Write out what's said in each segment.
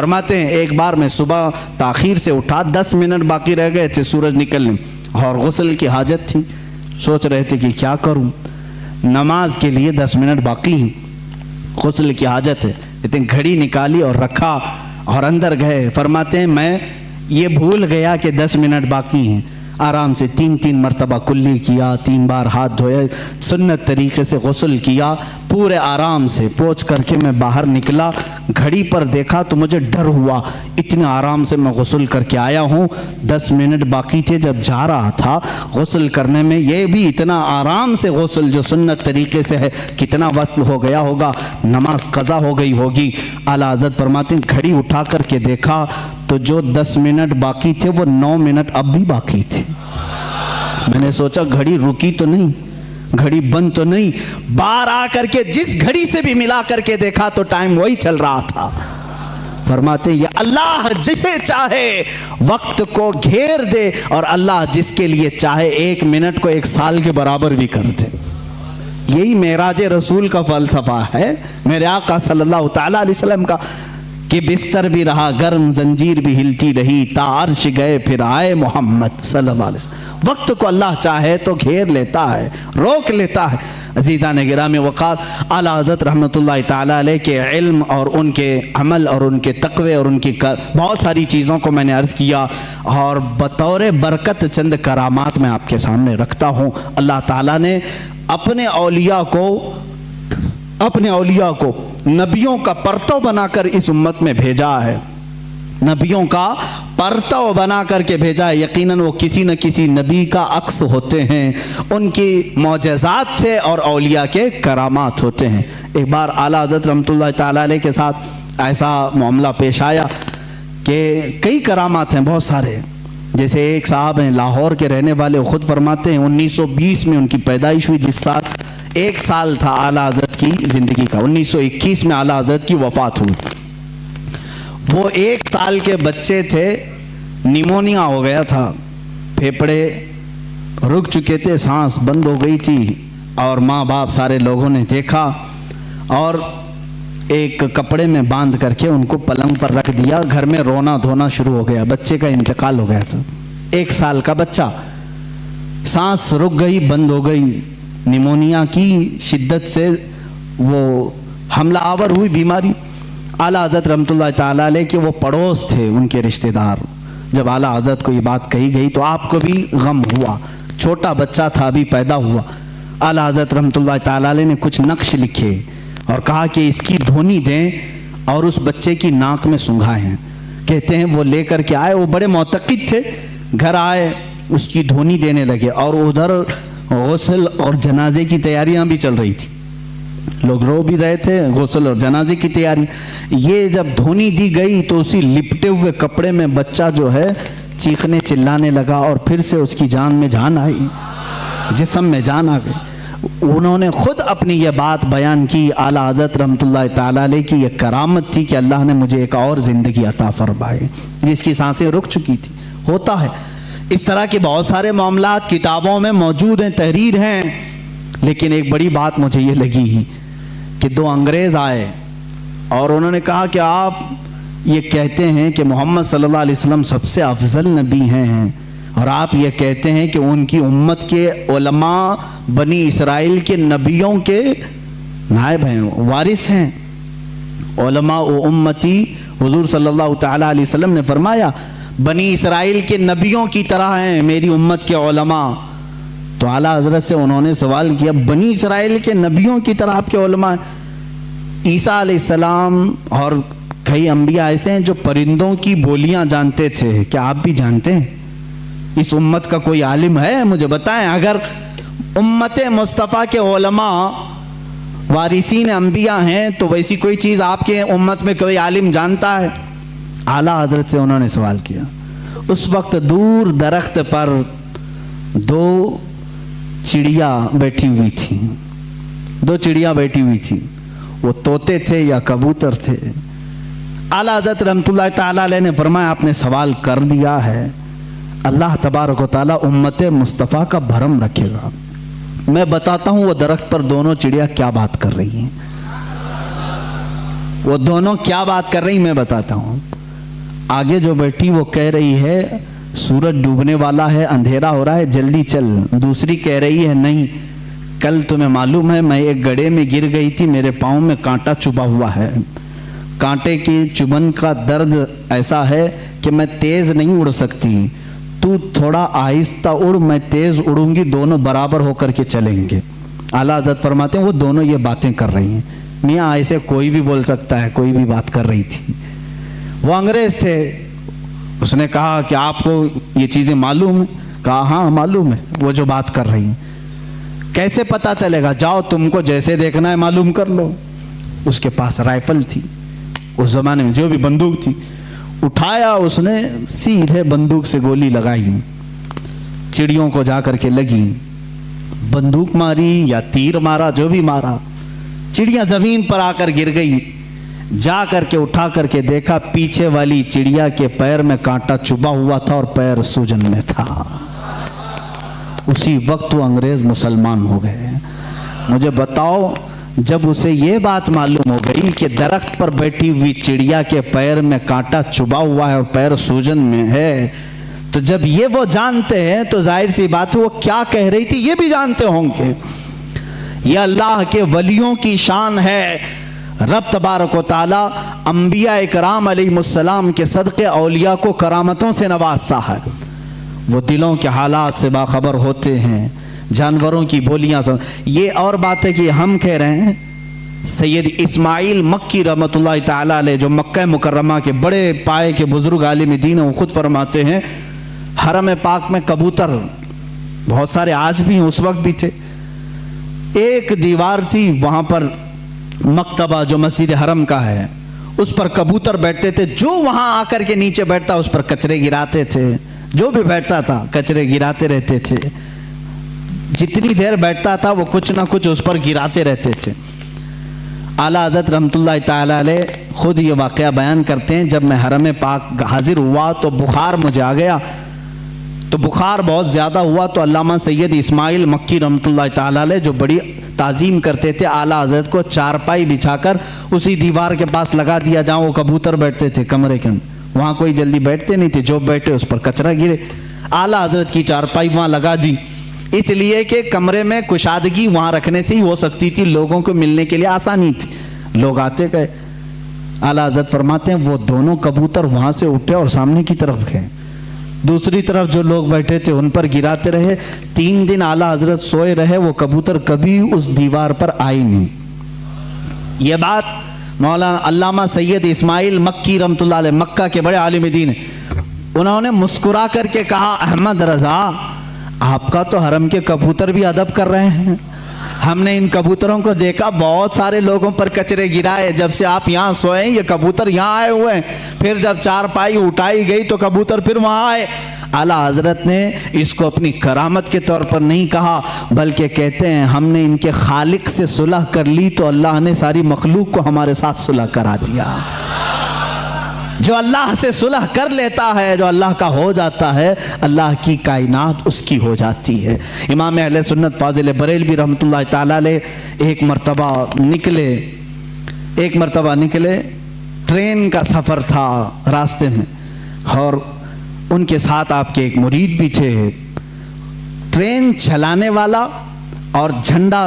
فرماتے ہیں ایک بار میں صبح تاخیر سے اٹھا، 10 منٹ باقی رہ گئے تھے سورج نکلنے، اور غسل کی حاجت تھی، سوچ رہے تھے کہ کیا کروں، نماز کے لیے 10 منٹ باقی ہیں، غسل کی حاجت ہے، لیکن گھڑی نکالی اور رکھا اور اندر گئے۔ فرماتے ہیں میں یہ بھول گیا کہ 10 منٹ باقی ہیں، آرام سے 3 مرتبہ کلی کیا، 3 بار ہاتھ دھوئے، سنت طریقے سے غسل کیا، پورے آرام سے پوچھ کر کے میں باہر نکلا، گھڑی پر دیکھا تو مجھے ڈر ہوا، اتنے آرام سے میں غسل کر کے آیا ہوں، 10 منٹ باقی تھے جب جا رہا تھا غسل کرنے میں، یہ بھی اتنا آرام سے غسل جو سنت طریقے سے ہے، کتنا وقت ہو گیا ہوگا، نماز قضا ہو گئی ہوگی۔ اعلیٰ حضرت فرماتے ہیں گھڑی اٹھا کر کے دیکھا تو جو 10 منٹ باقی تھے وہ 9 منٹ اب بھی باقی تھے۔ میں نے سوچا گھڑی رکی تو نہیں، گھڑی بند تو نہیں، باہر آ کر کے جس گھڑی سے بھی ملا کر کے دیکھا تو ٹائم وہی چل رہا تھا۔ فرماتے ہیں یہ اللہ جسے چاہے وقت کو گھیر دے، اور اللہ جس کے لیے چاہے 1 منٹ کو 1 سال کے برابر بھی کر دے۔ یہی معراج رسول کا فلسفہ ہے، میرے آقا صلی اللہ تعالیٰ علیہ وسلم کا، کہ بستر بھی رہا گرم، زنجیر بھی ہلتی رہی، تا عرش گئے پھر آئے محمد صلی اللہ علیہ وسلم۔ وقت کو اللہ چاہے تو گھیر لیتا ہے، روک لیتا ہے۔ عزیزان گرامی وقار، اعلیٰ حضرت رحمۃ اللہ تعالیٰ علیہ کے علم اور ان کے عمل اور ان کے تقوی اور ان کی بہت ساری چیزوں کو میں نے عرض کیا، اور بطور برکت چند کرامات میں آپ کے سامنے رکھتا ہوں۔ اللہ تعالیٰ نے اپنے اولیاء کو نبیوں کا پرتو بنا کر اس امت میں بھیجا ہے، نبیوں کا پرتو بنا کر کے بھیجا ہے۔ یقیناً وہ کسی نہ کسی نبی کا عکس ہوتے ہیں، ان کی معجزات تھے اور اولیاء کے کرامات ہوتے ہیں۔ ایک بار اعلیٰ حضرت رحمۃ اللہ تعالیٰ علیہ کے ساتھ ایسا معاملہ پیش آیا کہ کئی کرامات ہیں بہت سارے، جیسے ایک صاحب ہیں لاہور کے رہنے والے، خود فرماتے ہیں 1920 میں ان کی پیدائش ہوئی، جس سال 1 سال تھا اعلیٰ حضرت کی زندگی کا، 1921 میں اعلیٰ حضرت کی وفات ہوئی۔ وہ 1 سال کے بچے تھے، نیمونیا ہو گیا تھا، پھیپھڑے رک چکے تھے، سانس بند ہو گئی تھی، اور ماں باپ سارے لوگوں نے دیکھا اور ایک کپڑے میں باندھ کر کے ان کو پلنگ پر رکھ دیا، گھر میں رونا دھونا شروع ہو گیا، بچے کا انتقال ہو گیا تھا، 1 سال کا بچہ، سانس رک گئی، بند ہو گئی، نیمونیا کی شدت سے وہ حملہ آور ہوئی بیماری۔ اعلیٰ حضرت رحمۃ اللہ تعالیٰ علیہ کے وہ پڑوس تھے، ان کے رشتہ دار، جب اعلیٰ حضرت کو یہ بات کہی گئی تو آپ کو بھی غم ہوا، چھوٹا بچہ تھا ابھی پیدا ہوا۔ اعلیٰ حضرت رحمۃ اللہ تعالیٰ علیہ نے کچھ نقش لکھے اور کہا کہ اس کی دھونی دیں اور اس بچے کی ناک میں سنگھائیں۔ کہتے ہیں وہ لے کر کے آئے، وہ بڑے معتقد تھے، گھر آئے اس کی دھونی دینے لگے، اور ادھر غسل اور جنازے کی تیاریاں بھی چل رہی تھی، لوگ رو بھی رہے تھے، غسل اور جنازے کی تیاری۔ یہ جب دھونی دی گئی تو اسی لپٹے ہوئے کپڑے میں بچہ جو ہے چیخنے چلانے لگا، اور پھر سے اس کی جان میں جان آئی، جسم میں جان آ گئی۔ انہوں نے خود اپنی یہ بات بیان کی، اعلیٰ حضرت رحمۃ اللہ تعالیٰ علیہ کی یہ کرامت تھی کہ اللہ نے مجھے ایک اور زندگی عطا فرمائی، جس کی سانسیں رک چکی تھی۔ ہوتا ہے اس طرح کے بہت سارے معاملات کتابوں میں موجود ہیں، تحریر ہیں، لیکن ایک بڑی بات مجھے یہ لگی کہ 2 انگریز آئے اور انہوں نے کہا کہ آپ یہ کہتے ہیں کہ محمد صلی اللہ علیہ وسلم سب سے افضل نبی ہیں، اور آپ یہ کہتے ہیں کہ ان کی امت کے علماء بنی اسرائیل کے نبیوں کے نائب ہیں، وارث ہیں۔ علماء و امتی، حضور صلی اللہ تعالیٰ علیہ وسلم نے فرمایا بنی اسرائیل کے نبیوں کی طرح ہیں میری امت کے علماء۔ تو اعلیٰ حضرت سے انہوں نے سوال کیا بنی اسرائیل کے نبیوں کی طرح آپ کے علماء ہیں؟ عیسیٰ علیہ السلام اور کئی انبیاء ایسے ہیں جو پرندوں کی بولیاں جانتے تھے، کیا آپ بھی جانتے ہیں؟ اس امت کا کوئی عالم ہے؟ مجھے بتائیں، اگر امت مصطفیٰ کے علماء وارثین انبیاء ہیں تو ویسی کوئی چیز آپ کے امت میں کوئی عالم جانتا ہے؟ اعلیٰ حضرت سے انہوں نے سوال کیا۔ اس وقت دور درخت پر 2 چڑیا بیٹھی ہوئی تھی، 2 چڑیا بیٹھی ہوئی تھی، وہ طوطے تھے یا کبوتر تھے؟ اعلیٰ حضرت رحمۃ اللہ تعالیٰ علیہ نے فرمایا آپ نے سوال کر دیا ہے، اللہ تبارک و تعالیٰ امت مصطفیٰ کا بھرم رکھے گا۔ میں بتاتا ہوں وہ درخت پر دونوں چڑیا کیا بات کر رہی ہیں، وہ دونوں کیا بات کر رہی ہیں میں بتاتا ہوں۔ आगे जो बैठी वो कह रही है सूरज डूबने वाला है, अंधेरा हो रहा है, जल्दी चल। दूसरी कह रही है नहीं, कल तुम्हें मालूम है मैं एक गड्ढे में गिर गई थी, मेरे पाँव में कांटा चुभा हुआ है। कांटे की चुभन का दर्द ऐसा है कि मैं तेज नहीं उड़ सकती, तू थोड़ा आहिस्ता उड़, मैं तेज उड़ूंगी, दोनों बराबर होकर के चलेंगे। आला हज़रत फरमाते हैं वो दोनों ये बातें कर रही हैं। मियाँ ऐसे कोई भी बोल सकता है, कोई भी बात कर रही थी। वो अंग्रेज थे, उसने कहा कि आपको ये चीज़ें मालूम है? कहा हाँ मालूम है वो जो बात कर रही हैं। कैसे पता चलेगा? जाओ तुमको जैसे देखना है मालूम कर लो। उसके पास राइफल थी, उस जमाने में जो भी बंदूक थी, उठाया उसने, सीधे बंदूक से गोली लगाई, चिड़ियों को जा करके लगी। बंदूक मारी या तीर मारा, जो भी मारा, चिड़िया जमीन पर आकर गिर गई। जा करके उठा करके देखा, पीछे वाली चिड़िया के पैर में कांटा चुभा हुआ था और पैर सूजन में था। उसी वक्त वो अंग्रेज मुसलमान हो गए। मुझे बताओ, जब उसे ये बात मालूम हो गई कि दरख्त पर बैठी हुई चिड़िया के पैर में कांटा चुभा हुआ है और पैर सूजन में है, तो जब ये वो जानते हैं तो जाहिर सी बात है वो क्या कह रही थी ये भी जानते होंगे। ये अल्लाह के वलियों की शान है। रब तबारक व तआला अंबिया इकराम अलैहिमुस्सलाम के सदक़े औलिया को करामतों से नवाज़ता है। वो दिलों के हालात से बाखबर होते हैं, जानवरों की बोलियां सब। ये और बात है कि हम कह रहे हैं सैयद इस्माइल मक्की रहमतुल्लाह ताला अलैह, जो मक्का मुकर्रमा के बड़े पाए के बुजुर्ग आलिम दीन, वो खुद फरमाते हैं हरम पाक में कबूतर बहुत सारे आज भी हैं, उस वक्त भी थे। एक दीवार थी वहां पर, मक्तबा जो मस्जिद हरम का है, उस पर कबूतर बैठते थे। जो वहां आकर के नीचे बैठता उस पर कचरे गिराते थे, जो भी बैठता था कचरे गिराते रहते थे। जितनी देर बैठता था वो कुछ ना कुछ उस पर गिराते रहते थे। आला हज़रत रहमतुल्लाह ताला अलैह खुद ये वाक़या बयान करते हैं, जब मैं हरम पाक हाजिर हुआ तो बुखार मुझे आ गया। तो बुखार बहुत ज़्यादा हुआ तो अल्लामा सैयद इस्माइल मक्की रहमतुल्लाह ताला अलैह, जो बड़ी ताज़ीम करते थे, आला हज़रत को चारपाई बिछाकर उसी दीवार के पास लगा दिया जहाँ वो कबूतर बैठते थे कमरे के अंदर। वहाँ कोई जल्दी बैठते नहीं थे, जो बैठे उस पर कचरा गिरे। आला हज़रत की चारपाई वहाँ लगा दी, इसलिए कि कमरे में कुशादगी वहाँ रखने से ही हो सकती थी, लोगों को मिलने के लिए आसानी थी, लोग आते गए। आला हज़रत फरमाते हैं वो दोनों कबूतर वहाँ से उठे और सामने की तरफ गए। दूसरी तरफ जो लोग बैठे थे उन पर गिराते रहे। 3 दिन आला हज़रत सोए रहे, वो कबूतर कभी उस दीवार पर आई नहीं। ये बात मौलाना अल्लामा सैयद इस्माइल मक्की रहमतुल्लाह अलैह, मक्का के बड़े आलिम दीन, उन्होंने मुस्कुरा करके कहा अहमद रज़ा, आपका तो हरम के कबूतर भी अदब कर रहे हैं। हमने इन कबूतरों को देखा, बहुत सारे लोगों पर कचरे गिराए, जब से आप यहाँ सोए ये कबूतर यहाँ आए हुए हैं। फिर जब चारपाई उठाई गई तो कबूतर फिर वहाँ आए। आला हज़रत ने इसको अपनी करामत के तौर पर नहीं कहा, बल्कि कहते हैं हमने इनके खालिक से सुलह कर ली तो अल्लाह ने सारी मखलूक को हमारे साथ सुलह करा दिया। जो अल्लाह से सुलह कर लेता है, जो अल्लाह का हो जाता है, अल्लाह की कायनात उसकी हो जाती है। इमाम अहले सुन्नत फाजिल बरेलवी रहमतुल्लाह ताला अलैह एक मरतबा निकले, ट्रेन का सफ़र था रास्ते में, और उनके साथ आपके एक मुरीद भी थे। ट्रेन चलाने वाला और झंडा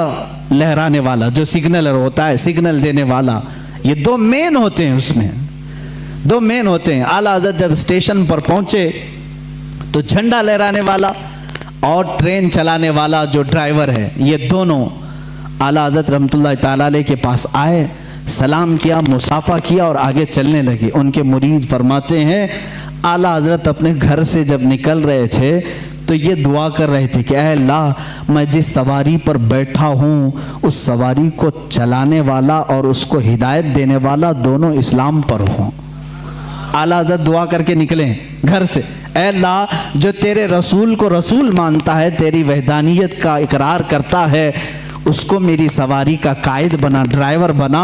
लहराने वाला, जो सिग्नलर होता है, सिग्नल देने वाला, ये 2 मेन होते हैं, उसमें 2 मेन होते हैं। आला हज़रत जब स्टेशन पर पहुंचे तो झंडा लहराने वाला और ट्रेन चलाने वाला जो ड्राइवर है, ये दोनों आला हज़रत रहमतुल्लाह ताला अलैह के पास आए, सलाम किया, मुसाफा किया और आगे चलने लगे। उनके मुरीद फरमाते हैं आला हज़रत अपने घर से जब निकल रहे थे तो ये दुआ कर रहे थे कि ऐ अल्लाह, मैं जिस सवारी पर बैठा हूँ उस सवारी को चलाने वाला और उसको हिदायत देने वाला दोनों इस्लाम पर हों। आला हज़रत दुआ करके निकले घर से, ऐ अल्लाह, जो तेरे रसूल को रसूल मानता है, तेरी वहदानियत का इकरार करता है, उसको मेरी सवारी का कायद बना, ड्राइवर बना,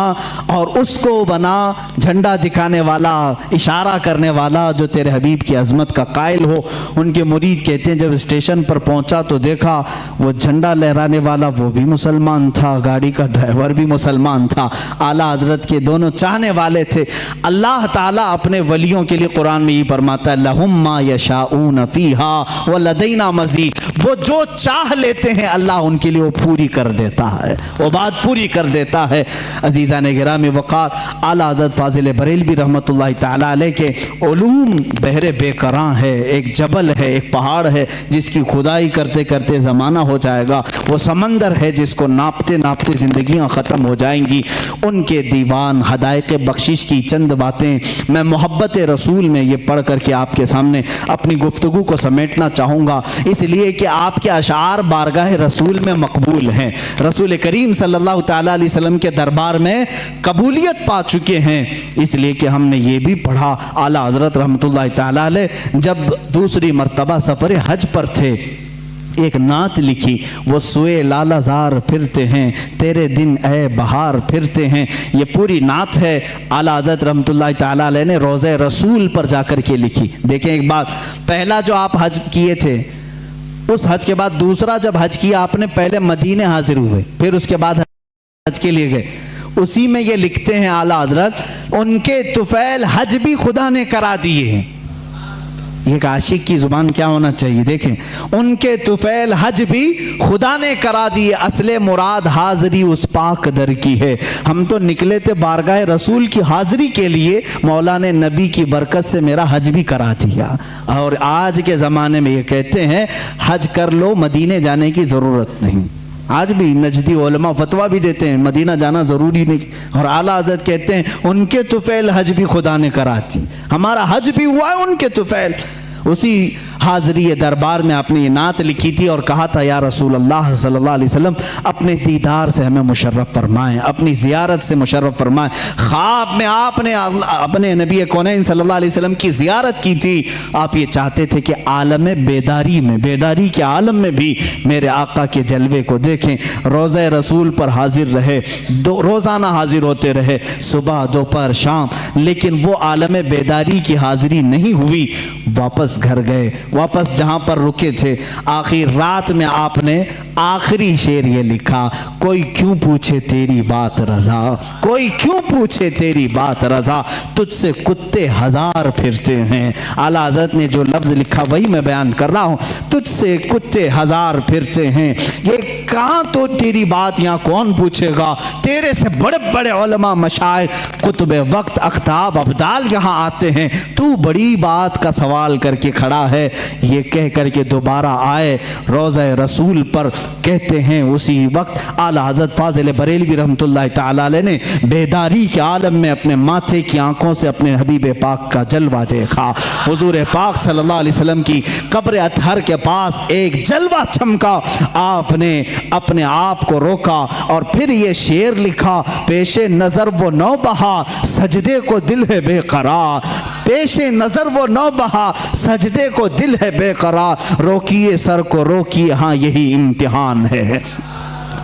और उसको बना झंडा दिखाने वाला, इशारा करने वाला, जो तेरे हबीब की अज़मत का कायल हो। उनके मुरीद कहते हैं जब स्टेशन पर पहुंचा तो देखा वो झंडा लहराने वाला वो भी मुसलमान था, गाड़ी का ड्राइवर भी मुसलमान था, आला हज़रत के दोनों चाहने वाले थे। अल्लाह ताला अपने वलियों के लिए कुरान में ये फरमाता है लहुम मा यशाऊन फीहा व लदैना मज़ीद, वो जो चाह लेते हैं अल्लाह उनके लिए वो पूरी कर देता है, वो बात पूरी कर देता है। अजीज़ान गिरामी वक़ार, आला हज़रत फ़ाज़िल बरेलवी रहमतुल्लाहि तआला अलैह के उलूम बहरे बेकरां है, एक जबल है, एक पहाड़ है जिसकी खुदाई करते करते ज़माना हो जाएगा, वो समंदर है जिसको नापते नापते ज़िंदगियाँ ख़त्म हो जाएंगी। उनके दीवान हदायक़ बख्शिश की चंद बातें मैं मोहब्बत रसूल में ये पढ़ करके आपके सामने अपनी गुफ्तगू को समेटना चाहूँगा, इसलिए कि आपके अशार बारगाह रसूल में मकबूल हैं, रसूल करीम सल्लल्लाहु तआला अलैहि वसल्लम के दरबार में कबूलियत पा चुके हैं। इसलिए कि हमने ये भी पढ़ा आला हज़रत रहमतुल्लाहि तआला अलैह जब दूसरी मर्तबा सफ़र हज पर थे, एक नात लिखी, वो सोए लालाजार फिरते हैं तेरे दिन ए बहार फिरते हैं। ये पूरी नात है आला हज़रत रहमतुल्लाहि तआला अलैह ने रोज़े रसूल पर जाकर के लिखी। देखें एक बात, पहला जो आप हज किए थे, उस हज के बाद दूसरा जब हज किया आपने, पहले मदीने हाजिर हुए, फिर उसके बाद हज के लिए गए। उसी में ये लिखते हैं आला हज़रत, उनके तुफैल हज भी खुदा ने करा दिए हैं। एक आशिक की जुबान क्या होना चाहिए, देखें, उनके तुफैल हज भी खुदा ने करा दिए, असले मुराद हाज़री उस पाक दर की है। हम तो निकले थे बारगाह रसूल की हाज़री के लिए, मौला ने नबी की बरकत से मेरा हज भी करा दिया। और आज के ज़माने में ये कहते हैं हज कर लो, मदीने जाने की ज़रूरत नहीं। आज भी नजदी उलमा फतवा भी देते हैं मदीना जाना ज़रूरी नहीं, और आला हज़रत कहते हैं उनके तुफैल हज भी खुदा ने करा दी, हमारा हज भी हुआ है उनके तुफैल। उसी हाज़री दरबार में आपने ये नात लिखी थी और कहा था या रसूल अल्लाह सल्लल्लाहु अलैहि वसल्लम अपने दीदार से हमें मुशर्रफ फरमाएं, अपनी ज़ियारत से मुशर्रफ फरमाएं। ख्वाब में आपने अपने नबी कौनैन सल्लल्लाहु अलैहि वसल्लम की ज़ियारत की थी। आप ये चाहते थे कि आलम बेदारी में, बेदारी के आलम में भी मेरे आका के जलवे को देखें। रोज़े रसूल पर हाजिर रहे, रोज़ाना हाजिर होते रहे, सुबह दोपहर शाम, लेकिन वो आलम बेदारी की हाजिरी नहीं हुई। वापस घर गए, वापस जहां पर रुके थे। आखिर रात में आपने आखिरी शेर ये लिखा, कोई क्यों पूछे तेरी बात रजा, कोई क्यों पूछे तेरी बात रजा, तुझसे कुत्ते हजार फिरते हैं। आला हज़रत ने जो लफ्ज़ लिखा वही मैं बयान कर रहा हूँ, तुझसे कुत्ते हजार फिरते हैं। ये कहाँ तो तेरी बात यहाँ कौन पूछेगा, तेरे से बड़े बड़े उलमा मशाइख कुतुब वक्त अख्ताब अब्दाल यहाँ आते हैं, तू बड़ी बात का सवाल करके खड़ा है। ये कह करके दोबारा आए रोज़े रसूल पर। कहते हैं उसी वक्त आला हज़रत फ़ाज़िल बरेलवी रहमतुल्लाहि तआला अलैह ने बेदारी के आलम में अपने माथे की आंखों से अपने हबीब पाक का जलवा देखा। हुज़ूर पाक सल्लल्लाहु अलैहि वसल्लम की कब्र अतहर के पास एक जलवा चमका। आपने अपने आप को रोका और फिर ये शेर लिखा, पेशे नज़र वो नौ बहा सजदे को दिल है बेकरार, पेशे नज़र वो नौ बहा सजदे को दिल है बेकरार, रोकिए सर को रोकिए, हाँ यही इम्तिहान है।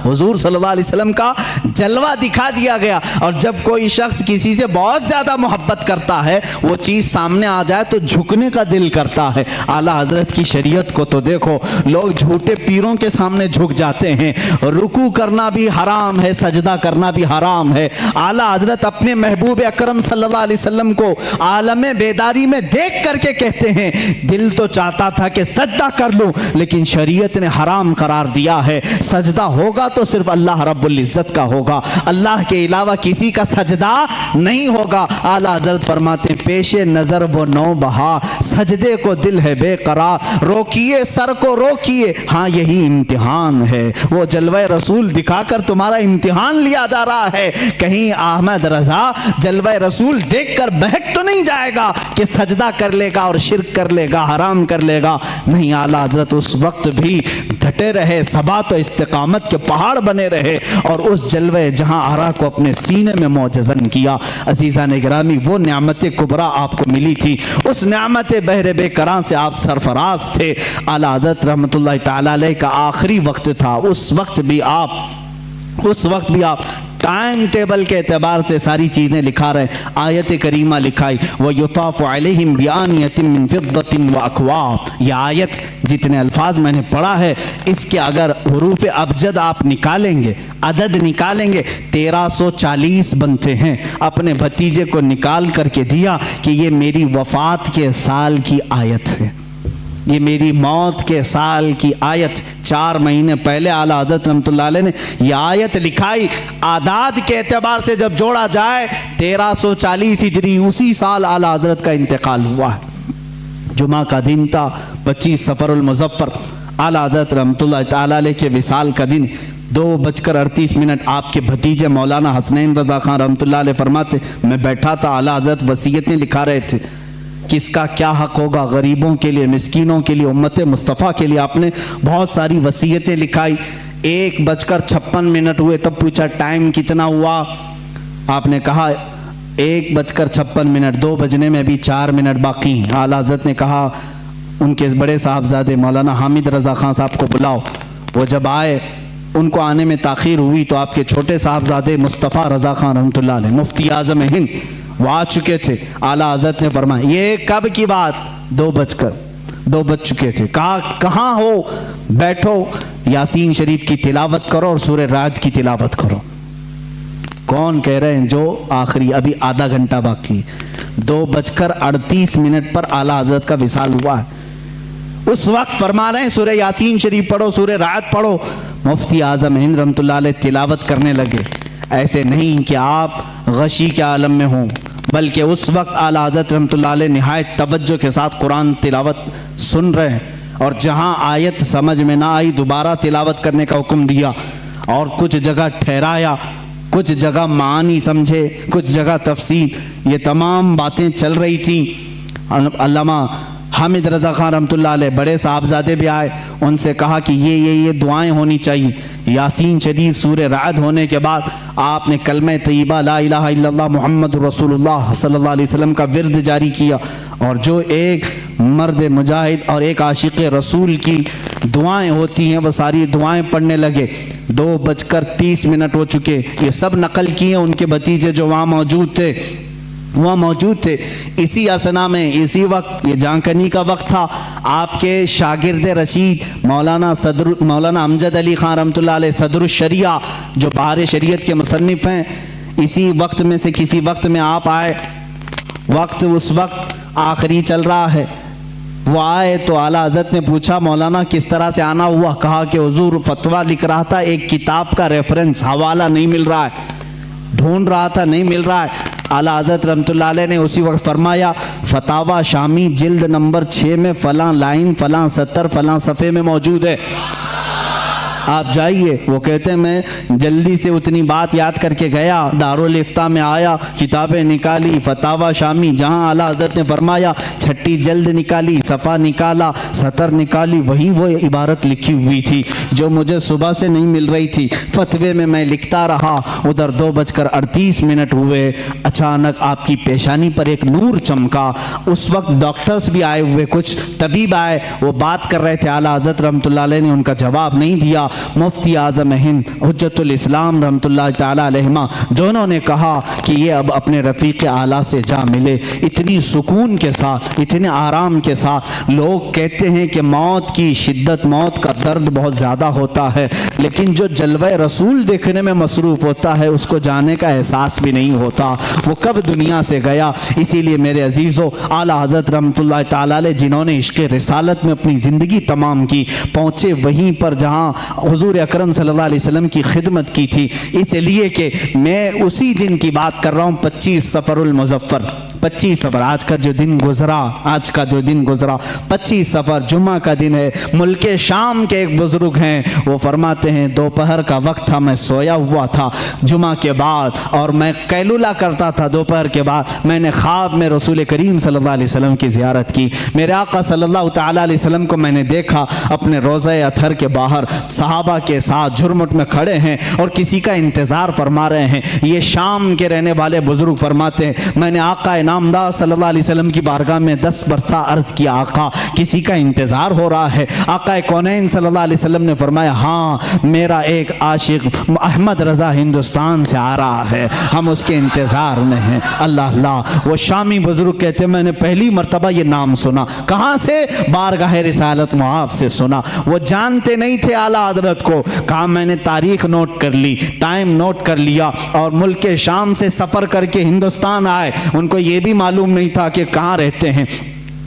हुजूर सल्लल्लाहु अलैहि वसल्लम का जलवा दिखा दिया गया। और जब कोई शख्स किसी से बहुत ज़्यादा मोहब्बत करता है, वो चीज़ सामने आ जाए तो झुकने का दिल करता है। आला हज़रत की शरीयत को तो देखो, लोग झूठे पीरों के सामने झुक जाते हैं। रुकू करना भी हराम है, सजदा करना भी हराम है। आला हज़रत अपने महबूब अकरम सल्लल्लाहु अलैहि वसल्लम को आलम बेदारी में देख करके कहते हैं, दिल तो चाहता था कि सजदा कर लूँ, लेकिन शरीयत ने हराम करार दिया है। सजदा होगा तो सिर्फ अल्लाह रब्बुल इज्जत का होगा, अल्लाह के अलावा किसी का सजदा नहीं होगा। आला हज़रत फरमाते, पेशे नज़र वो नौ बहा सजदे को दिल है बेकरार, रोकिए सर को रोकिए, हाँ यही इम्तिहान है। वो जलवा रसूल दिखाकर तुम्हारा इम्तिहान लिया जा रहा है। कहीं अहमद रजा जलवा रसूल देखकर बहक तो नहीं जाएगा कि सजदा कर लेगा और शिरक कर लेगा, हराम कर लेगा। नहीं, आला हज़रत उस वक्त भी डटे रहे, सबात और इस्तिकामत के पहाड़ बने रहे और उस जलवे जहां आरा को अपने सीने में मौजज़न किया। अजीज़ान गिरामी, वो नेमत कुबरा आपको मिली थी, उस नेमत बहरे बेकरां से आप सरफराज थे। आला हज़रत रहमतुल्लाहि तआला अलैह का आखिरी वक्त था, उस वक्त भी आप उस वक्त भी आप टाइम टेबल के एतबार से सारी चीज़ें लिखा रहे। आयत करीमा लिखाई व युताफ़ु अलैहिम बिआनियतिन मिन फिद्दतिन व अक्वाब। यह आयत जितने अल्फाज मैंने पढ़ा है, इसके अगर हुरूफ अबजद आप निकालेंगे, अदद निकालेंगे, 1340 बनते हैं। अपने भतीजे को निकाल करके दिया कि ये मेरी वफ़ात के साल की आयत है, ये मेरी मौत के साल की आयत। 4 महीने पहले आला हज़रत रहमतुल्लाह अलैह ने यह आयत लिखाई। आदाद के एतबार से जब जोड़ा जाए 1340 हिजरी, उसी साल आला हज़रत का इंतकाल हुआ है। जुमा का दिन था, 25 सफ़रुल मुज़फ़्फ़र। आला हज़रत रहमतुल्लाह ताला अलैह के विसाल का दिन 2:38 आपके भतीजे मौलाना हसनैन रज़ा खान रहमतुल्लाह अलैह फरमाते, मैं बैठा था, आला हज़रत वसीयतें लिखा रहे थे, किसका क्या हक होगा, गरीबों के लिए, मिस्कीनों के लिए, उम्मत मुस्तफ़ा के लिए। आपने बहुत सारी वसीयतें लिखाई। 1:56 हुए, तब पूछा टाइम कितना हुआ, आपने कहा 1:56, 2 बजने में भी 4 मिनट बाकी। आला हज़रत ने कहा उनके बड़े साहबजादे मौलाना हामिद रज़ा खान साहब को बुलाओ। वो जब आए, उनको आने में ताख़ीर हुई तो आपके छोटे साहबजादे मुस्तफ़ा रज़ा खान रहमतुल्लाह अलैह, मुफ्ती आज़म हिंद, वो आ चुके थे। आला हज़रत ने फरमाया ये कब की बात, 2 बज चुके थे। कहा कहाँ हो, बैठो, यासीन शरीफ की तिलावत करो और सूरह राद की तिलावत करो। कौन कह रहे हैं, जो आखिरी, अभी आधा घंटा बाकी। 2:38 पर आला हज़रत का विसाल हुआ है। उस वक्त फरमा रहे हैं सूरह यासीन शरीफ पढ़ो, सूरह राद पढ़ो। मुफ्ती आज़म हिंद रहमतुल्लाह अलैह तिलावत करने लगे। ऐसे नहीं कि आप गशी के आलम में हों, बल्कि उस वक्त आला हज़रत रहमतुल्लाह अलैह निहायत तवज्जो के साथ कुरान तिलावत सुन रहे हैं, और जहाँ आयत समझ में ना आई दोबारा तिलावत करने का हुक्म दिया, और कुछ जगह ठहराया, कुछ जगह मानी समझे, कुछ जगह तफसीर, ये तमाम बातें चल रही थी। अल्लामा हामिद रज़ा खान रहमतुल्लाह अलैह बड़े साहबजादे भी आए, उनसे कहा कि ये दुआएं होनी चाहिए। यासीन शरीफ सूरह राद होने के बाद आपने कलमे तय्यबा ला इलाहा इल्लल्लाह मुहम्मद रसूलुल्लाह सल्लल्लाहु अलैहि वसल्लम का विर्द जारी किया, और जो एक मर्द मुजाहिद और एक आशिक़ रसूल की दुआएं होती हैं वो सारी दुआएं पढ़ने लगे। 2:30 हो चुके। ये सब नकल किए उनके भतीजे जो वहाँ मौजूद थे। इसी असना में, इसी वक्त, ये जानकनी का वक्त था, आपके शागिर्द रशीद मौलाना अमजद अली खान रहमतुल्लाह अलैह सदरुल शरिया, जो बहार शरीयत के मुसन्निफ हैं, इसी वक्त में से किसी वक्त में आप आए। वक्त उस वक्त आखिरी चल रहा है। वो आए तो आला हज़रत ने पूछा मौलाना किस तरह से आना हुआ। कहा कि हुजूर फतवा लिख रहा था, एक किताब का रेफरेंस हवाला नहीं मिल रहा है, ढूंढ रहा था, नहीं मिल रहा है। आला हज़रत रहमतुल्लाह अलैह ने उसी वक्त फरमाया फतावा शामी जिल्द नंबर 6 में फलां लाइन, फलां सतर, फलां सफ़े में मौजूद है, आप जाइए। वो कहते हैं मैं जल्दी से उतनी बात याद करके गया, दारुल इफ्ता में आया, किताबें निकाली, फतावा शामी, जहाँ आला हज़रत ने फरमाया 6ठी जल्द निकाली, सफ़ा निकाला, सतर निकाली, वही वो इबारत लिखी हुई थी जो मुझे सुबह से नहीं मिल रही थी। फतवे में मैं लिखता रहा, उधर 2:38 हुए। अचानक आपकी पेशानी पर एक नूर चमका। उस वक्त डॉक्टर्स भी आए हुए, कुछ तबीब आए, वो बात कर रहे थे। आला हज़रत रहमतुल्लाह अलैह ने उनका जवाब नहीं दिया। मुफ्ती आज़म हिंद हुज्जतुल इस्लाम रहमतुल्लाह ताला अलैहिमा दोनों ने कहा कि ये अब अपने रफ़ीक़ आला से जा मिले। इतनी सुकून के साथ, इतने आराम के साथ। लोग कहते हैं कि मौत की शिद्दत, मौत का दर्द बहुत ज़्यादा होता है, लेकिन जो जलवे रसूल देखने में मसरूफ़ होता है उसको जाने का एहसास भी नहीं होता वो कब दुनिया से गया। इसीलिए मेरे अजीज़ों, आला हज़रत रहमतुल्लाह ताला अलैह जिन्होंने इश्क़ रिसालत में अपनी ज़िंदगी तमाम की, पहुँचे वहीं पर जहाँ हुजूर अकरम सल्लल्लाहु अलैहि वसल्लम की खिदमत की थी। इसलिए कि मैं उसी दिन की बात कर रहा हूँ, 25 सफ़रुल मुज़फ़्फ़र, 25 सफ़र, आज का जो दिन गुज़रा 25 सफ़र जुम्मा का दिन है। मुल्क शाम के एक बुज़ुर्ग हैं, वो फरमाते हैं दोपहर का वक्त था, मैं सोया हुआ था जुम्मा के बाद, और मैं कैलुला करता था दोपहर के बाद। मैंने ख्वाब में रसूल करीम सल्लल्लाहु अलैहि वसल्लम की ज़ियारत की। मेरे आका सल्लल्लाहु ताला अलैहि वसल्लम को मैंने देखा अपने रोज़े अथर के बाहर सहाबा के साथ झुरमुट में खड़े हैं और किसी का इंतज़ार फरमा रहे हैं। ये शाम के रहने वाले बुज़ुर्ग फरमाते हैं मैंने आका नामदार सल्लल्लाहु अलैहि वसल्लम की बारगाह में 10 मरतबा अर्ज किया, आका किसी का इंतजार हो रहा है। आका कौनैन सल्लल्लाहु अलैहि वसल्लम ने फरमाया, हाँ मेरा एक आशिक अहमद रजा हिंदुस्तान से आ रहा है, हम उसके इंतजार में हैं। अल्लाह अल्लाह। वो शामी बुजुर्ग कहते हैं मैंने पहली मरतबा ये नाम सुना। कहाँ से? बारगाह रिसालत मुआब से सुना। वो जानते नहीं थे आला हजरत को। कहा मैंने तारीख नोट कर ली, टाइम नोट कर लिया और मुल्क शाम से सफ़र करके हिंदुस्तान आए। उनको ये भी मालूम नहीं था कि कहाँ रहते हैं।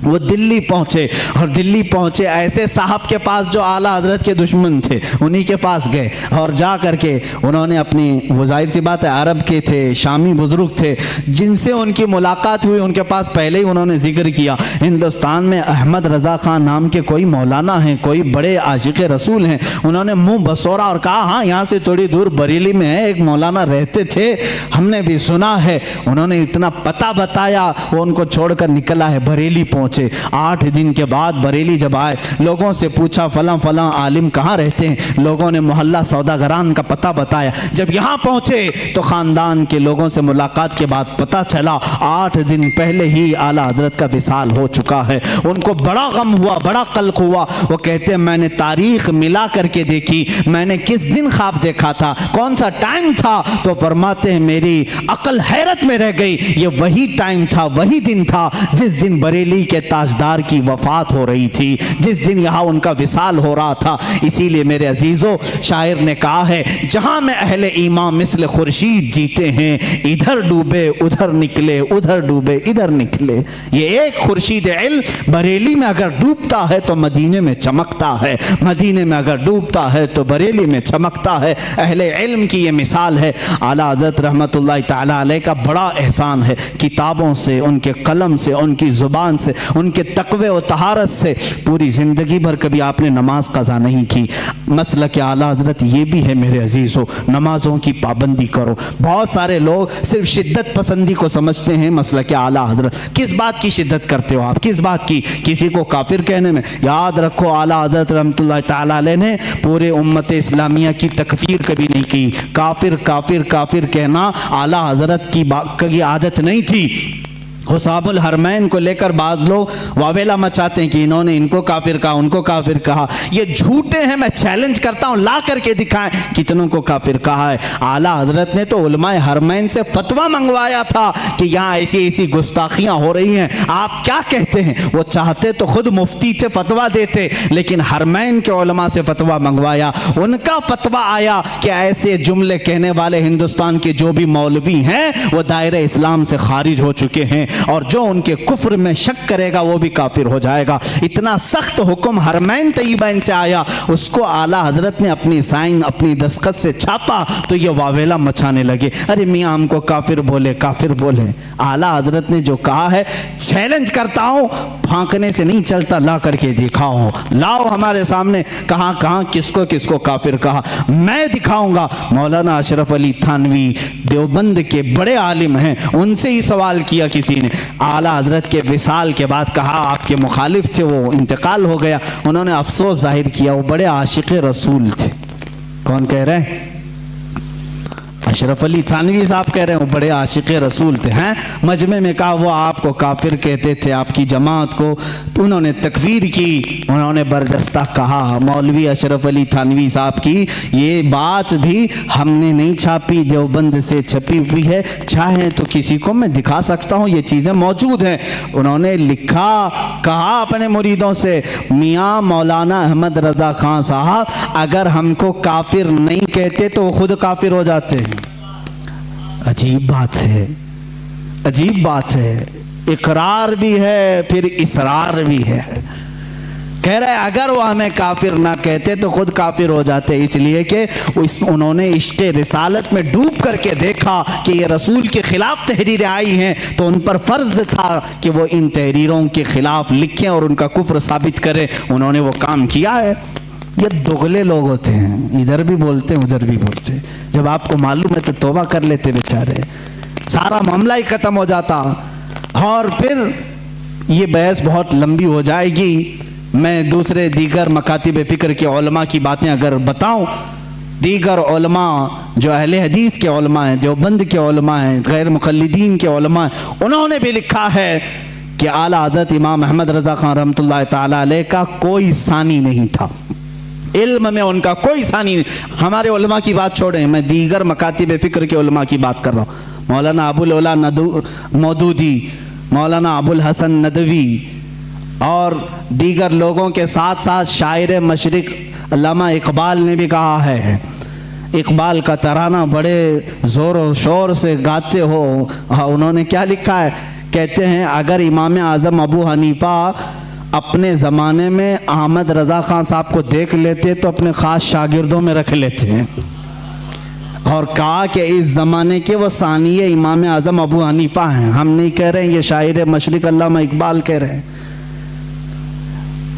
वो दिल्ली पहुँचे और दिल्ली पहुँचे ऐसे साहब के पास जो आला हजरत के दुश्मन थे, उन्हीं के पास गए और जा करके उन्होंने अपनी, वो जाहिर सी बात है अरब के थे, शामी बुजुर्ग थे, जिनसे उनकी मुलाकात हुई उनके पास पहले ही उन्होंने जिक्र किया हिंदुस्तान में अहमद रज़ा खान नाम के कोई मौलाना हैं, कोई बड़े आशिक रसूल हैं। उन्होंने मुंह बसोरा और कहा हाँ यहाँ से थोड़ी दूर बरेली में है एक मौलाना रहते थे, हमने भी सुना है। उन्होंने इतना पता बताया, वो उनको छोड़कर निकला है, बरेली पहुँचे। 8 दिन के बाद बरेली जब आए, लोगों से पूछा फलां फलां आलिम कहाँ रहते हैं। लोगों ने मोहल्ला सौदागरान का पता बताया। जब यहाँ पहुँचे तो ख़ानदान के लोगों से मुलाकात के बाद पता चला 8 दिन पहले ही आला हजरत का विसाल हो चुका है। उनको बड़ा गम हुआ, बड़ा कल्क हुआ। वो कहते हैं मैंने तारीख मिला करके देखी, मैंने किस दिन ख्वाब देखा था, कौन सा टाइम था। तो फरमाते हैं मेरी अकल हैरत में रह गई। ये वही टाइम था, वही दिन था जिस दिन बरेली के ताजदार की वफात हो रही थी, जिस दिन यहाँ उनका विसाल हो रहा था। इसीलिए मेरे अजीजों, शायर ने कहा है जहां में अहले ईमान मिस्ल खुर्शीद जीते हैं, इधर डूबे उधर निकले, उधर डूबे इधर निकले। ये एक खुर्शीद इल्म बरेली में अगर डूबता है तो मदीने में चमकता है, मदीने में अगर डूबता है तो बरेली में चमकता है। अहले इल्म की ये मिसाल है। आला हज़रत रहमतुल्लाह तआला अलैह का बड़ा एहसान है, किताबों से, उनके कलम से, उनकी ज़ुबान से, उनके तक़वे और तहारत से पूरी ज़िंदगी भर कभी आपने नमाज क़ज़ा नहीं की। मसलक आला हज़रत ये भी है मेरे अजीज़ों, नमाज़ों की पाबंदी करो। बहुत सारे लोग सिर्फ शिद्दत पसंदी को समझते हैं मसलक आला हज़रत। किस बात की शिद्दत करते हो आप? किस बात की? किसी को काफिर कहने में? याद रखो आला हज़रत रहमतुल्लाह तआला अलैह ने पूरे उम्मत इस्लामिया की तकफीर कभी नहीं की। काफिर काफिर काफिर कहना आला हज़रत की आदत नहीं थी। हुसाबुल हरमैन को लेकर बाज़ लोग वावेला मचाते हैं कि इन्होंने इनको काफिर कहा, उनको काफिर कहा। ये झूठे हैं, मैं चैलेंज करता हूँ, ला करके दिखाएं कितनों को काफिर कहा है। आला हजरत ने तो उलमाए हरमैन से फतवा मंगवाया था कि यहाँ ऐसी ऐसी गुस्ताखियाँ हो रही हैं, आप क्या कहते हैं। वो चाहते तो खुद मुफ्ती से फतवा देते, लेकिन हरमैन के उलमा से फतवा मंगवाया। उनका फतवा आया कि ऐसे जुमले कहने वाले हिंदुस्तान के जो भी मौलवी हैं वो दायरे इस्लाम से खारिज हो चुके हैं, और जो उनके कुफ्र में शक करेगा वो भी काफिर हो जाएगा। इतना सख्त हुक्म हरमैन तय्यबैन से आया, उसको आला हजरत ने अपनी साइन, अपनी दस्तखत से छापा तो ये वावेला मचाने लगे, अरे मियाँ हमको काफिर बोले, काफिर बोले। आला हजरत ने जो कहा है, चैलेंज करता हूँ, फांकने से नहीं चलता, ला करके दिखाओ, लाओ हमारे सामने कहाँ कहाँ किसको किसको काफिर कहा, मैं दिखाऊंगा। मौलाना अशरफ अली थानवी देवबंद के बड़े आलिम हैं, उनसे ही सवाल किया किसी ने। आला हजरत के विसाल के बाद कहा आपके मुखालिफ थे, वो इंतकाल हो गया। उन्होंने अफसोस जाहिर किया, वो बड़े आशिक रसूल थे। कौन कह रहे हैं? अशरफ अली थानवी साहब कह रहे हैं वो बड़े आशिक रसूल थे। हैं मजमे में कहा वो आपको काफिर कहते थे, आपकी जमात को उन्होंने तकफीर की, उन्होंने बर्दस्ता कहा। मौलवी अशरफ अली थानवी साहब की ये बात भी हमने नहीं छापी, देवबंद से छपी हुई है, चाहे तो किसी को मैं दिखा सकता हूँ, ये चीज़ें मौजूद हैं। उन्होंने लिखा, कहा अपने मुरीदों से, मियाँ मौलाना अहमद रज़ा खान साहब अगर हमको काफिर नहीं कहते तो वो खुद काफिर हो जाते हैं। अजीब बात है, अजीब बात है। इकरार भी है फिर इसरार भी है। कह रहे अगर वो हमें काफिर ना कहते तो खुद काफिर हो जाते, इसलिए कि उन्होंने इश्क़ रिसालत में डूब करके देखा कि ये रसूल के खिलाफ तहरीरें आई हैं, तो उन पर फर्ज था कि वो इन तहरीरों के खिलाफ लिखें और उनका कुफ्र साबित करें। उन्होंने वो काम किया है। ये दोगले लोग होते हैं, इधर भी बोलते हैं उधर भी बोलते हैं। जब आपको मालूम है तो तौबा कर लेते बेचारे, सारा मामला ही ख़त्म हो जाता। और फिर ये बहस बहुत लंबी हो जाएगी। मैं दूसरे दीगर मकातिब फ़िक्र के उलमा की बातें अगर बताऊं दीगर उलमा जो अहले हदीस के उलमा हैं, देवबंद के उलमा हैं, गैर मुक़ल्लिदीन के उलमा हैं, उन्होंने भी लिखा है कि आला हज़रत इमाम अहमद रज़ा खान रहमतुल्लाह ताला अलैह का कोई सानी नहीं था, इल्म में उनका कोई सानी नहीं। हमारे उलमा की बात छोड़ें, मैं दीगर मकातिब फ़िक्र के उलमा की बात कर रहा हूँ। मौलाना अबुल उला मौदूदी, मौलाना अबुल हसन नदवी और दीगर लोगों के साथ साथ शायर मशरिक़ अल्लामा इकबाल ने भी कहा है, इकबाल का तराना बड़े ज़ोर और शोर से गाते हो। उन्होंने क्या लिखा है, कहते हैं अगर इमाम आज़म अबू हनीफा अपने ज़माने में अहमद रज़ा ख़ान साहब को देख लेते तो अपने ख़ास शागिर्दों में रख लेते हैं, और कहा कि इस ज़माने के वो सानिए इमाम आज़म अबू हनीफा हैं। हम नहीं कह रहे हैं, ये शायर मशरिक़ अल्लामा इकबाल कह रहे हैं।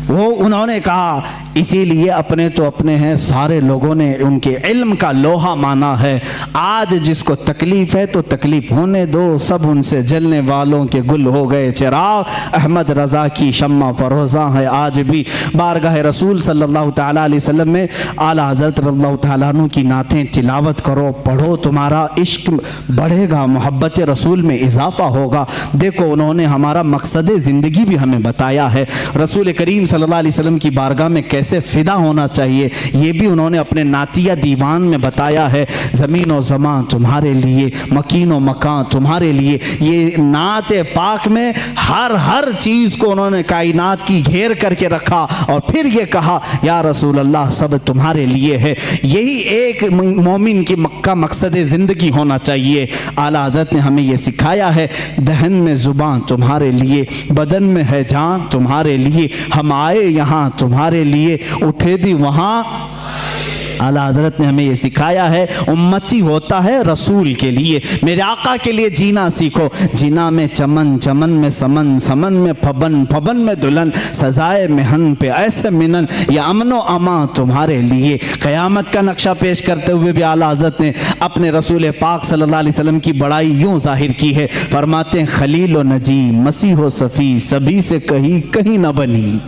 वो उन्होंने कहा इसीलिए अपने तो अपने हैं, सारे लोगों ने उनके इल्म का लोहा माना है। आज जिसको तकलीफ है तो तकलीफ होने दो, सब उनसे जलने वालों के गुल हो गए चिराग। अहमद रज़ा की शम्मा फरोज़ा है आज भी। बारगाह रसूल सल्लल्लाहु तआला अलैहि वसल्लम में आला हज़रत रज़ियल्लाहु तआला अन्हु की नातें तिलावत करो, पढ़ो, तुम्हारा इश्क बढ़ेगा, मोहब्बत रसूल में इजाफ़ा होगा। देखो उन्होंने हमारा मकसद ज़िंदगी भी हमें बताया है, रसूल करीम सल्लल्लाहु अलैहि वसल्लम की बारगाह में कैसे फिदा होना चाहिए, ये भी उन्होंने अपने नातिया दीवान में बताया है। ज़मीन व ज़मां तुम्हारे लिए, मकीन व मकान तुम्हारे लिए। ये नात पाक में हर चीज़ को उन्होंने कायनात की घेर करके रखा और फिर ये कहा या रसूल अल्लाह सब तुम्हारे लिए है। यही एक मोमिन की मक्का मकसद ज़िंदगी होना चाहिए। आला हज़रत ने हमें ये सिखाया है, दहन में ज़ुबान तुम्हारे लिए, बदन में है जान तुम्हारे लिए, हम आए यहाँ तुम्हारे लिए, उठे भी वहाँ। आला हज़रत ने हमें ये सिखाया है, उम्मती होता है रसूल के लिए, मेरे आका के लिए जीना सीखो। जीना में चमन, चमन में समन, समन में फबन, फबन में दुल्हन, सजाए मेहन पे ऐसे मिनन, या अमनो अमा तुम्हारे लिए। क़यामत का नक्शा पेश करते हुए भी आला हज़रत ने अपने रसूल पाक सल्लल्लाहु अलैहि वसल्लम की बड़ाई यूँ ज़ाहिर की है। फरमाते हैं खलील व नजी, मसीह व सफ़ी, सभी से कहीं कहीं न बनी।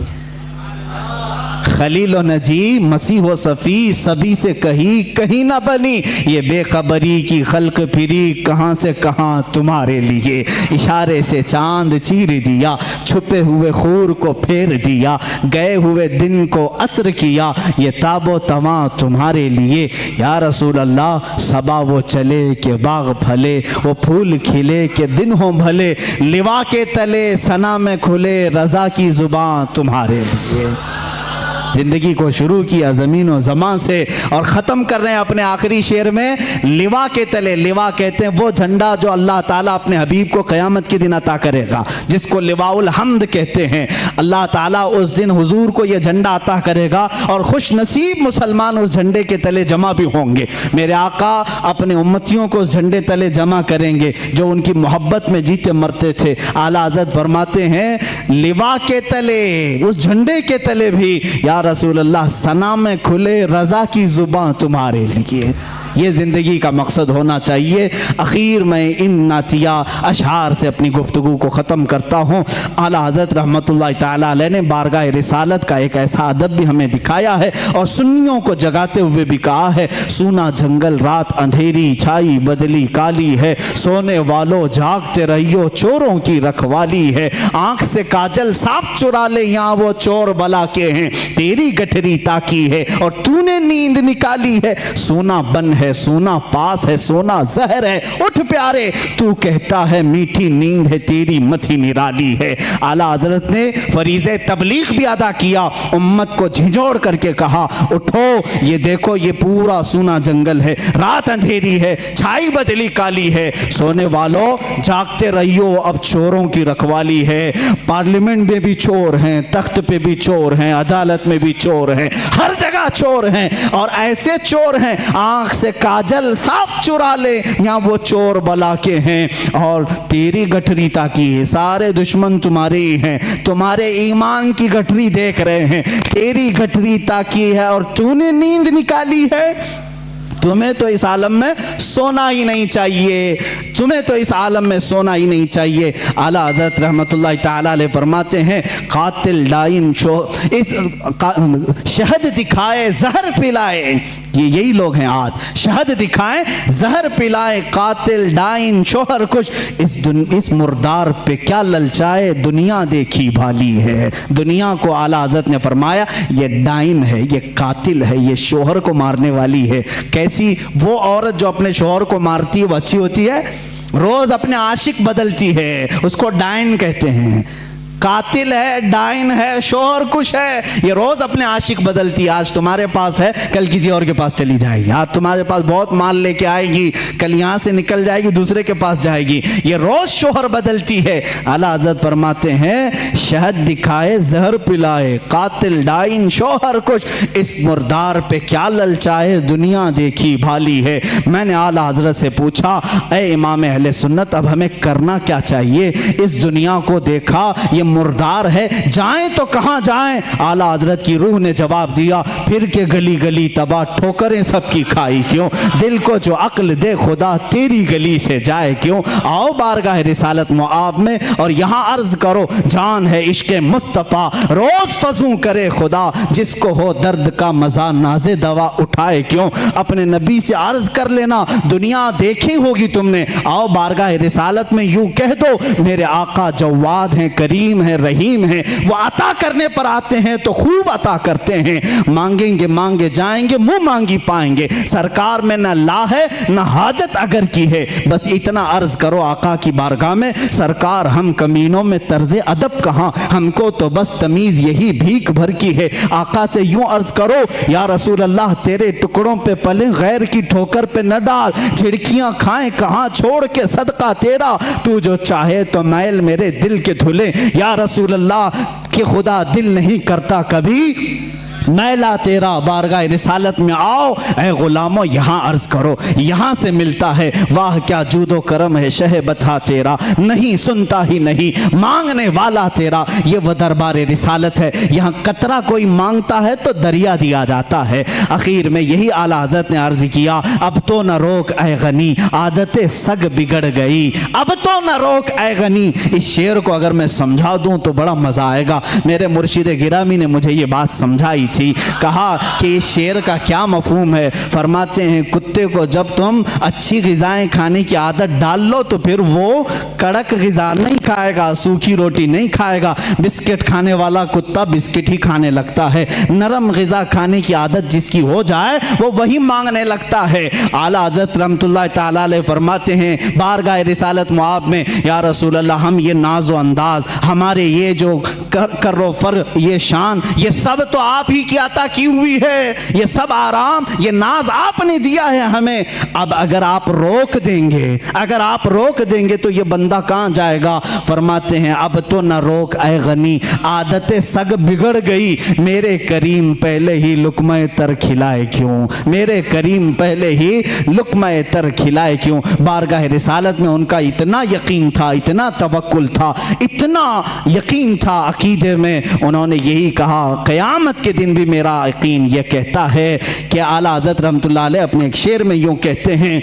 खलील व नजी, मसीह व सफ़ी, सभी से कहीं कहीं ना बनी। ये बेखबरी की खल्क फिरी कहाँ से कहाँ तुम्हारे लिए। इशारे से चांद चीर दिया, छुपे हुए खूर को फेर दिया, गए हुए दिन को असर किया, ये ताबो तमा तुम्हारे लिए। या रसूल अल्लाह सबा वो चले के बाग फले, वो फूल खिले के दिन हो भले, लिवा के तले सना में खुले, रज़ा की ज़ुबान तुम्हारे लिए। ज़िंदगी को शुरू किया ज़मीन व ज़मां से और ख़त्म कर रहे हैं अपने आखिरी शेर में लिवा के तले। लिवा कहते हैं वो झंडा जो अल्लाह ताला अपने हबीब को क़यामत के दिन अता करेगा, जिसको लिवाउल हम्द कहते हैं। अल्लाह ताला उस दिन हुजूर को ये झंडा अता करेगा और खुश नसीब मुसलमान उस झंडे के तले जमा भी होंगे। मेरे आका अपने उम्मतियों को उस झंडे तले जमा करेंगे जो उनकी मोहब्बत में जीते मरते थे। आला हज़रत फरमाते हैं लिवा के तले, उस झंडे के तले भी या रसूल अल्लाह सना में खुले, रज़ा की ज़ुबान तुम्हारे लिए। ये ज़िंदगी का मकसद होना चाहिए। आखिर में इन नातिया अशआर से अपनी गुफ्तगू को ख़त्म करता हूँ। आला हज़रत रहमतुल्लाह ताला अलैह ने बारगाह रिसालत का एक ऐसा अदब भी हमें दिखाया है और सुन्नियों को जगाते हुए भी कहा है, सूना जंगल रात अंधेरी छाई बदली काली है, सोने वालों जागते रहियो चोरों की रखवाली है, आँख से काजल साफ चुरा ले यहाँ वो चोर बला के हैं, तेरी गठरी ताकी है और तूने नींद निकाली है, सोना बन है सोना पास है, सोना जहर है, उठ प्यारे तू कहता है मीठी नींद है, तेरी मथी निराली है। आला हज़रत ने फरीज़े तबलीग भी अदा किया, उम्मत को झिझोड़ करके कहा उठो, ये देखो ये पूरा सूना जंगल है, रात अंधेरी है, छाई बदली काली है, सोने वालों जागते रहियो अब चोरों की रखवाली है। पार्लियामेंट में भी चोर हैं, तख्त पे भी चोर हैं, अदालत में भी चोर हैं, हर जगह चोर हैं और ऐसे चोर हैं आंख से काजल साफ चुरा ले यहाँ वो चोर बला के हैं और तेरी गठरी ताकी है, सारे दुश्मन तुम्हारे ही हैं, तुम्हारे ईमान की गठरी देख रहे हैं, तेरी गठरी ताकी है और तूने नींद निकाली है। तुम्हें तो इस आलम में सोना ही नहीं चाहिए, तुम्हें तो इस आलम में सोना ही नहीं चाहिए। आला हज़रत रहमतुल्लाह ताला अलैह फरमाते हैं कातिल डाइन इस शहद दिखाए जहर पिलाए, یہ یہی لوگ ہیں آج، شہد دکھائیں زہر پلائے قاتل ڈائن شوہر کش، اس مردار پہ کیا للچائے دنیا دیکھی بھالی ہے۔ دنیا کو اعلیٰ حضرت نے فرمایا یہ ڈائن ہے، یہ قاتل ہے، یہ شوہر کو مارنے والی ہے۔ کیسی وہ عورت جو اپنے شوہر کو مارتی ہے وہ اچھی ہوتی ہے؟ روز اپنے عاشق بدلتی ہے، اس کو ڈائن کہتے ہیں۔ قاتل ہے، ڈائن ہے، شوہر کش ہے، یہ روز اپنے عاشق بدلتی ہے۔ آج تمہارے پاس ہے، کل کسی اور کے پاس چلی جائے گی۔ آج تمہارے پاس بہت مال لے کے آئے گی، کل یہاں سے نکل جائے گی، دوسرے کے پاس جائے گی۔ یہ روز شوہر بدلتی ہے۔ اعلیٰ حضرت فرماتے ہیں شہد دکھائے زہر پلائے قاتل ڈائن شوہر کش، اس مردار پہ کیا للچائے دنیا دیکھی بھالی ہے۔ میں نے اعلیٰ حضرت سے پوچھا اے امام اہل سنت اب ہمیں کرنا کیا چاہیے؟ اس دنیا کو دیکھا یہ مردار ہے، جائیں تو کہاں جائیں؟ اعلیٰ حضرت کی روح نے جواب دیا پھر کے گلی گلی تباہ ٹھوکریں سب کی کھائی کیوں؟ دل کو جو عقل دے خدا تیری گلی سے جائے کیوں؟ آؤ بارگاہ رسالت معاب میں اور یہاں عرض کرو جان ہے عشق مصطفیٰ، روز فضوں کرے خدا جس کو ہو درد کا مزہ ناز دوا اٹھائے کیوں؟ اپنے نبی سے عرض کر لینا دنیا دیکھی ہوگی تم نے، آؤ بارگاہ رسالت میں یوں کہہ دو میرے آقا جواد ہیں کریم ہیں رحیم ہیں، وہ عطا کرنے پر آتے ہیں تو خوب عطا کرتے ہیں، مانگیں گے مانگے جائیں گے منہ مانگی پائیں گے، سرکار میں نہ لا ہے نہ حاجت اگر کی ہے، بس اتنا عرض کرو آقا کی بارگاہ میں سرکار ہم کمینوں میں طرز ادب کہاں، ہم کو تو بس تمیز یہی بھیک بھر کی ہے۔ آقا سے یوں عرض کرو یا رسول اللہ تیرے ٹکڑوں پہ پلے غیر کی ٹھوکر پہ نہ ڈال، جھڑکیاں کھائیں کہاں چھوڑ کے صدقہ تیرا، تو جو چاہے تو میل میرے دل کے دھلے، یا رسول اللہ کہ خدا دل نہیں کرتا کبھی میلا تیرا، بارگاہ رسالت میں آؤ اے غلاموں یہاں عرض کرو، یہاں سے ملتا ہے واہ کیا جود و کرم ہے شہ بتا تیرا، نہیں سنتا ہی نہیں مانگنے والا تیرا۔ یہ وہ دربار رسالت ہے، یہاں قطرہ کوئی مانگتا ہے تو دریا دیا جاتا ہے۔ اخیر میں یہی اعلیٰ حضرت نے عرض کیا اب تو نہ روک اے غنی عادت سگ بگڑ گئی، اب تو نہ روک اے غنی۔ اس شعر کو اگر میں سمجھا دوں تو بڑا مزہ آئے گا۔ میرے مرشد گرامی نے مجھے یہ بات سمجھائی تھی، کہا کہ اس شعر کا کیا مفہوم ہے؟ فرماتے ہیں کتے کو جب تم اچھی غذائیں کھانے کی عادت ڈال لو تو پھر وہ کڑک غذا نہیں کھائے گا، سوکھی روٹی نہیں کھائے گا، بسکٹ کھانے والا کتا بسکٹ ہی کھانے لگتا ہے، نرم غذا کھانے کی عادت جس کی ہو جائے وہ وہی مانگنے لگتا ہے۔ اعلیٰ حضرت رحمۃ اللہ تعالیٰ علیہ فرماتے ہیں بارگاہ رسالت معاب میں یا رسول اللہ ہم یہ ناز و انداز ہمارے یہ جو کر و فر یہ شان یہ سب تو آپ ہی کی عطا کی ہوئی ہے، یہ سب آرام یہ ناز آپ نے دیا ہے ہمیں، اب اگر آپ روک دیں گے تو یہ بندہ کہاں جائے گا؟ فرماتے ہیں اب تو نہ روک اے غنی عادت سگ بگڑ گئی، میرے کریم پہلے ہی لقمہ تر کھلائے کیوں، میرے کریم پہلے ہی لقمہ تر کھلائے کیوں۔ بارگاہ رسالت میں ان کا اتنا یقین تھا، اتنا توکل تھا، اتنا یقین تھا عقیدے میں، انہوں نے یہی کہا قیامت کے دن بھی میرا یقین یہ کہتا ہے کہ اعلیٰ حضرت رحمۃ اللہ علیہ اپنے ایک شعر میں یوں کہتے ہیں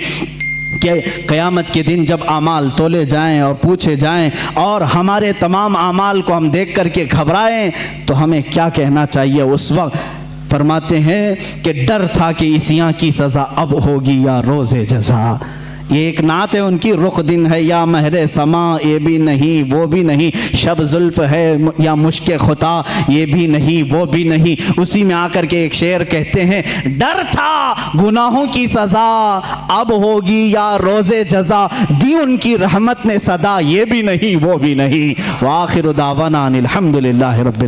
کہ قیامت کے دن جب اعمال تولے جائیں اور پوچھے جائیں اور ہمارے تمام اعمال کو ہم دیکھ کر کے گھبرائیں تو ہمیں کیا کہنا چاہیے اس وقت؟ فرماتے ہیں کہ ڈر تھا کہ عصیاں کی سزا اب ہوگی یا روز جزا۔ یہ ایک نعت ہے ان کی، رخ دن ہے یا مہر سما یہ بھی نہیں وہ بھی نہیں، شب زلف ہے یا مشک خطا یہ بھی نہیں وہ بھی نہیں۔ اسی میں آ کر کے ایک شعر کہتے ہیں ڈر تھا گناہوں کی سزا اب ہوگی یا روز جزا، دی ان کی رحمت نے صدا یہ بھی نہیں وہ بھی نہیں۔ وآخر دعوانا الحمدللہ رب العالمین۔